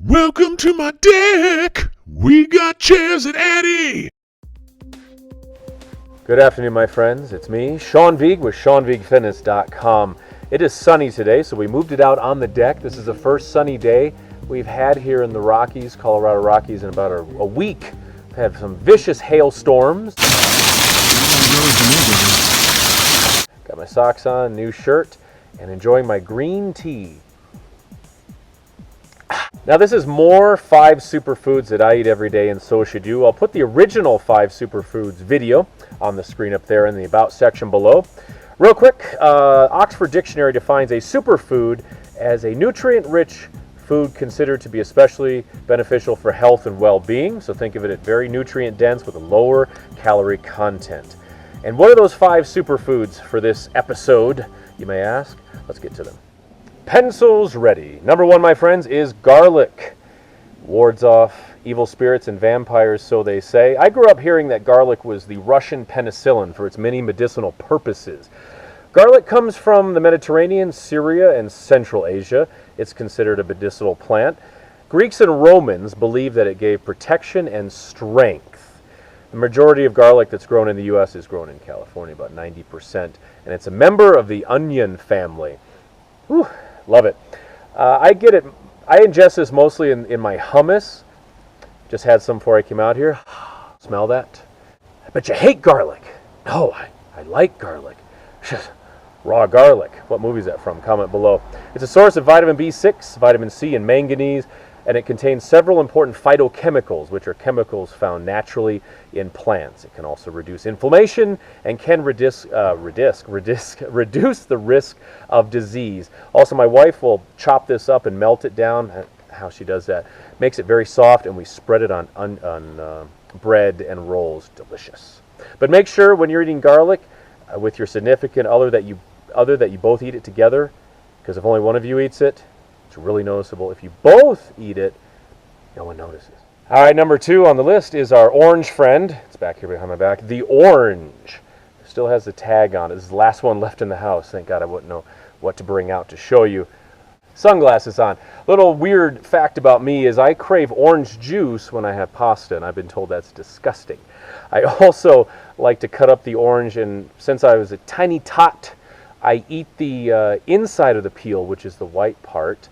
Welcome to my deck. We got chairs at Addy. Good afternoon, my friends. It's me, Sean Vigue with SeanVigueFitness.com. It is sunny today, so we moved it out on the deck. This is the first sunny day we've had here in the Rockies, Colorado Rockies, in about a week. We've had some vicious hailstorms. Got my socks on, new shirt, and enjoying my green tea. Now this is more 5 superfoods that I eat every day, and so should you. I'll put the original 5 superfoods video on the screen up there in the About section below. Real quick, Oxford Dictionary defines a superfood as a nutrient-rich food considered to be especially beneficial for health and well-being. So think of it as very nutrient-dense with a lower calorie content. And what are those 5 superfoods for this episode, you may ask? Let's get to them. Pencils ready. Number 1, my friends, is garlic. Wards off evil spirits and vampires, so they say. I grew up hearing that garlic was the Russian penicillin for its many medicinal purposes. Garlic comes from the Mediterranean, Syria, and Central Asia. It's considered a medicinal plant. Greeks and Romans believed that it gave protection and strength. The majority of garlic that's grown in the U.S. is grown in California, about 90%, and it's a member of the onion family. Whew. Love it. I ingest this mostly in my hummus. Just had some before I came out here. Smell that? I bet you hate garlic. No, I like garlic. Raw garlic. What movie is that from? Comment below. It's a source of vitamin B6, vitamin C, and manganese, and it contains several important phytochemicals, which are chemicals found naturally in plants. It can also reduce inflammation and can reduce the risk of disease. Also, my wife will chop this up and melt it down. How she does that makes it very soft, and we spread it on bread and rolls. Delicious. But make sure when you're eating garlic with your significant other that you both eat it together, because if only one of you eats it, it's really noticeable. If you both eat it, no one notices. All right, number 2 on the list is our orange friend. It's back here behind my back. The orange. Still has the tag on it. This is the last one left in the house. Thank God I wouldn't know what to bring out to show you. Sunglasses on. Little weird fact about me is I crave orange juice when I have pasta, and I've been told that's disgusting. I also like to cut up the orange, and since I was a tiny tot, I eat the inside of the peel, which is the white part,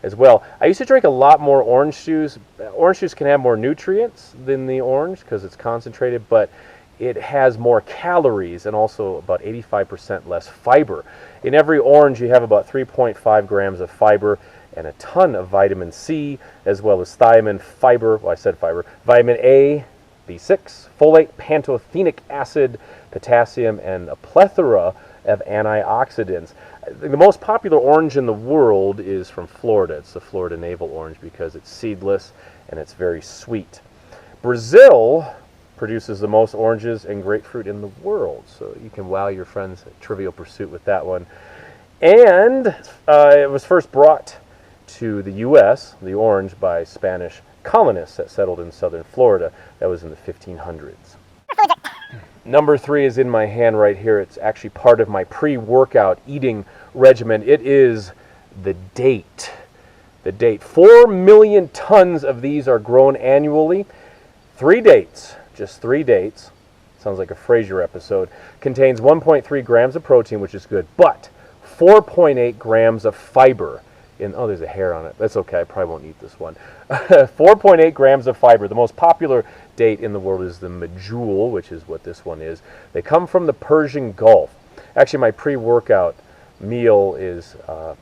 as well. I used to drink a lot more orange juice. Orange juice can have more nutrients than the orange because it's concentrated, but it has more calories and also about 85% less fiber. In every orange, you have about 3.5 grams of fiber and a ton of vitamin C, as well as thiamine, fiber, well, I said fiber, vitamin A, B6, folate, pantothenic acid, potassium, and a plethora of antioxidants. The most popular orange in the world is from Florida. It's the Florida navel orange because it's seedless and it's very sweet. Brazil produces the most oranges and grapefruit in the world, so you can wow your friends at Trivial Pursuit with that one. And it was first brought to the U.S., the orange, by Spanish colonists that settled in southern Florida. That was in the 1500s. Number 3 is in my hand right here. It's actually part of my pre-workout eating regimen. It is the date. The date. 4 million tons of these are grown annually. 3 dates, just 3 dates, sounds like a Frasier episode, contains 1.3 grams of protein, which is good, but 4.8 grams of fiber. Oh, there's a hair on it. That's okay. I probably won't eat this one. 4.8 grams of fiber. The most popular date in the world is the medjool, which is what this one is. They come from the Persian Gulf. Actually, my pre-workout meal is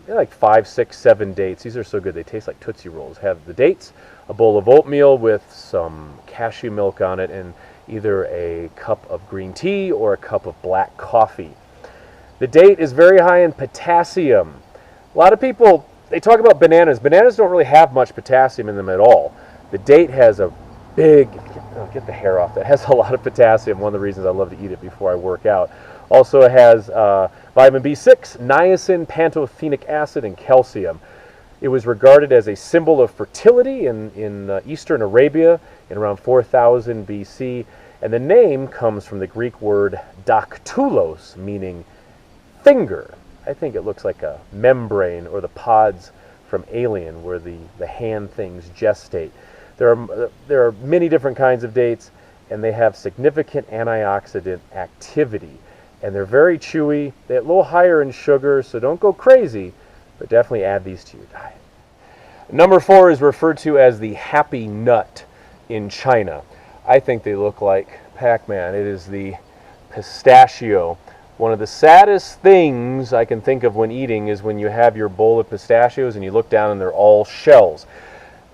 like 5, 6, 7 dates. These are so good. They taste like Tootsie Rolls. Have the dates, a bowl of oatmeal with some cashew milk on it, and either a cup of green tea or a cup of black coffee. The date is very high in potassium. A lot of people, they talk about bananas. Bananas don't really have much potassium in them at all. The date has a big, get the hair off, that has a lot of potassium. One of the reasons I love to eat it before I work out. Also it has vitamin B6, niacin, pantothenic acid, and calcium. It was regarded as a symbol of fertility in Eastern Arabia in around 4000 BC. And the name comes from the Greek word daktulos, meaning finger. I think it looks like a membrane or the pods from Alien, where the hand things gestate. There are many different kinds of dates, and they have significant antioxidant activity. And they're very chewy. They're a little higher in sugar, so don't go crazy, but definitely add these to your diet. Number 4 is referred to as the happy nut in China. I think they look like Pac-Man. It is the pistachio. One of the saddest things I can think of when eating is when you have your bowl of pistachios and you look down and they're all shells.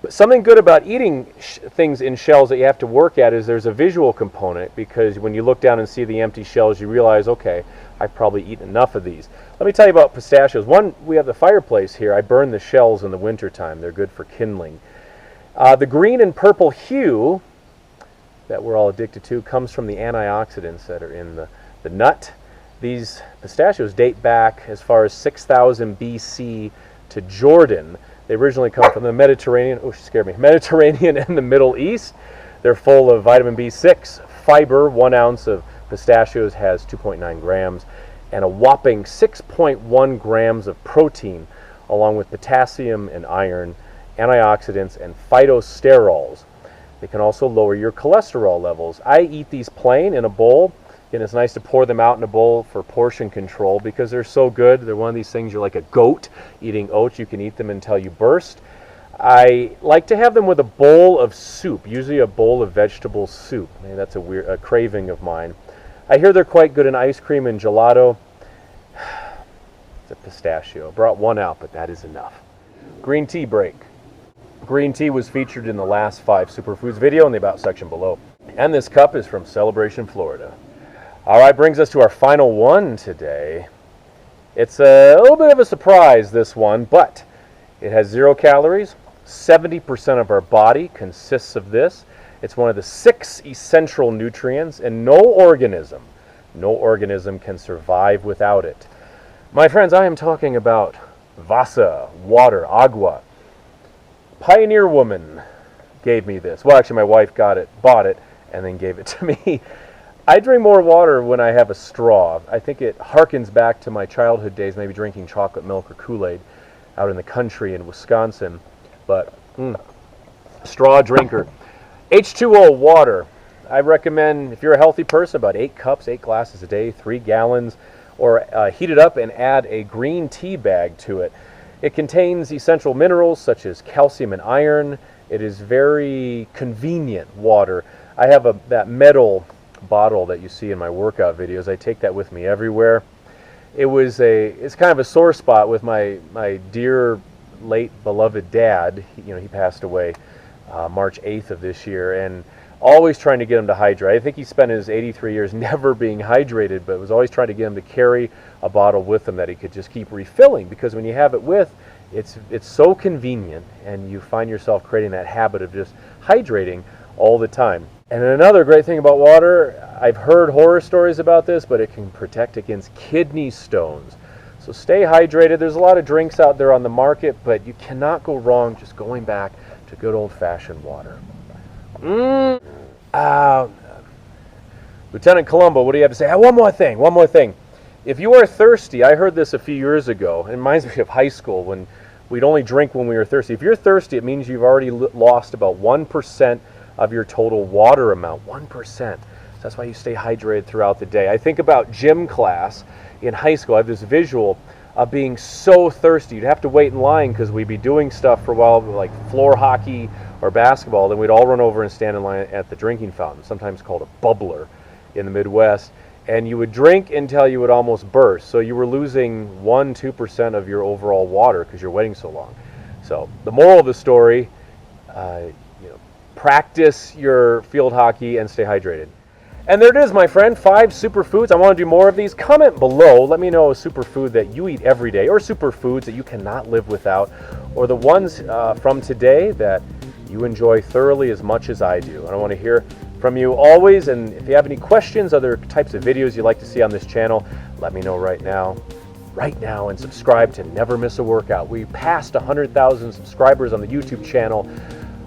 But something good about eating things in shells that you have to work at is there's a visual component, because when you look down and see the empty shells, you realize, okay, I've probably eaten enough of these. Let me tell you about pistachios. One, we have the fireplace here. I burn the shells in the wintertime. They're good for kindling. The green and purple hue that we're all addicted to comes from the antioxidants that are in the nut. These pistachios date back as far as 6,000 BC to Jordan. They originally come from the Mediterranean. Oh, she scared me. Mediterranean and the Middle East. They're full of vitamin B6, fiber. 1 ounce of pistachios has 2.9 grams, and a whopping 6.1 grams of protein, along with potassium and iron, antioxidants, and phytosterols. They can also lower your cholesterol levels. I eat these plain in a bowl, and it's nice to pour them out in a bowl for portion control because they're so good. They're one of these things, you're like a goat eating oats. You can eat them until you burst. I like to have them with a bowl of soup, usually a bowl of vegetable soup. Maybe that's a craving of mine. I hear they're quite good in ice cream and gelato. It's a pistachio. I brought 1 out, but that is enough. Green tea break. Green tea was featured in the last 5 Superfoods video in the About section below. And this cup is from Celebration, Florida. All right, brings us to our final one today. It's a little bit of a surprise, this one, but it has 0 calories. 70% of our body consists of this. It's one of the 6 essential nutrients, and no organism can survive without it. My friends, I am talking about Vasa, water, agua. Pioneer woman gave me this. Well, actually, my wife bought it, and then gave it to me. I drink more water when I have a straw. I think it harkens back to my childhood days, maybe drinking chocolate milk or Kool-Aid out in the country in Wisconsin. But straw drinker. H2O water. I recommend, if you're a healthy person, about 8 cups, 8 glasses a day, 3 gallons, or heat it up and add a green tea bag to it. It contains essential minerals such as calcium and iron. It is very convenient water. I have that metal bottle that you see in my workout videos. I take that with me everywhere. It's kind of a sore spot with my dear late beloved dad. He passed away March 8th of this year, and always trying to get him to hydrate. I think he spent his 83 years never being hydrated, but was always trying to get him to carry a bottle with him that he could just keep refilling, because when you have it with, it's so convenient, and you find yourself creating that habit of just hydrating all the time. And another great thing about water, I've heard horror stories about this, but it can protect against kidney stones. So stay hydrated. There's a lot of drinks out there on the market, but you cannot go wrong just going back to good old-fashioned water. Lieutenant Columbo, what do you have to say? One more thing. If you are thirsty, I heard this a few years ago. It reminds me of high school when we'd only drink when we were thirsty. If you're thirsty, it means you've already lost about 1% of your total water amount. 1%. So that's why you stay hydrated throughout the day. I think about gym class in high school. I have this visual of being so thirsty. You'd have to wait in line because we'd be doing stuff for a while, like floor hockey or basketball. Then we'd all run over and stand in line at the drinking fountain, sometimes called a bubbler in the Midwest. And you would drink until you would almost burst. So you were losing 1-2% of your overall water because you're waiting so long. So the moral of the story, practice your field hockey and stay hydrated. And there it is, my friend, 5 superfoods. I want to do more of these. Comment below. Let me know a superfood that you eat every day, or superfoods that you cannot live without, or the ones from today that you enjoy thoroughly as much as I do. And I want to hear from you always. And if you have any questions, other types of videos you'd like to see on this channel, let me know right now, and subscribe to never miss a workout. We passed 100,000 subscribers on the YouTube channel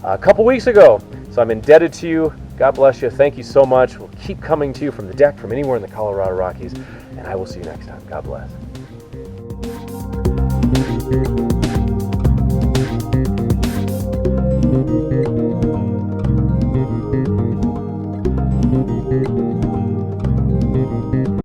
a couple weeks ago, so I'm indebted to you. God bless you. Thank you so much. We'll keep coming to you from the deck, from anywhere in the Colorado Rockies, and I will see you next time. God bless.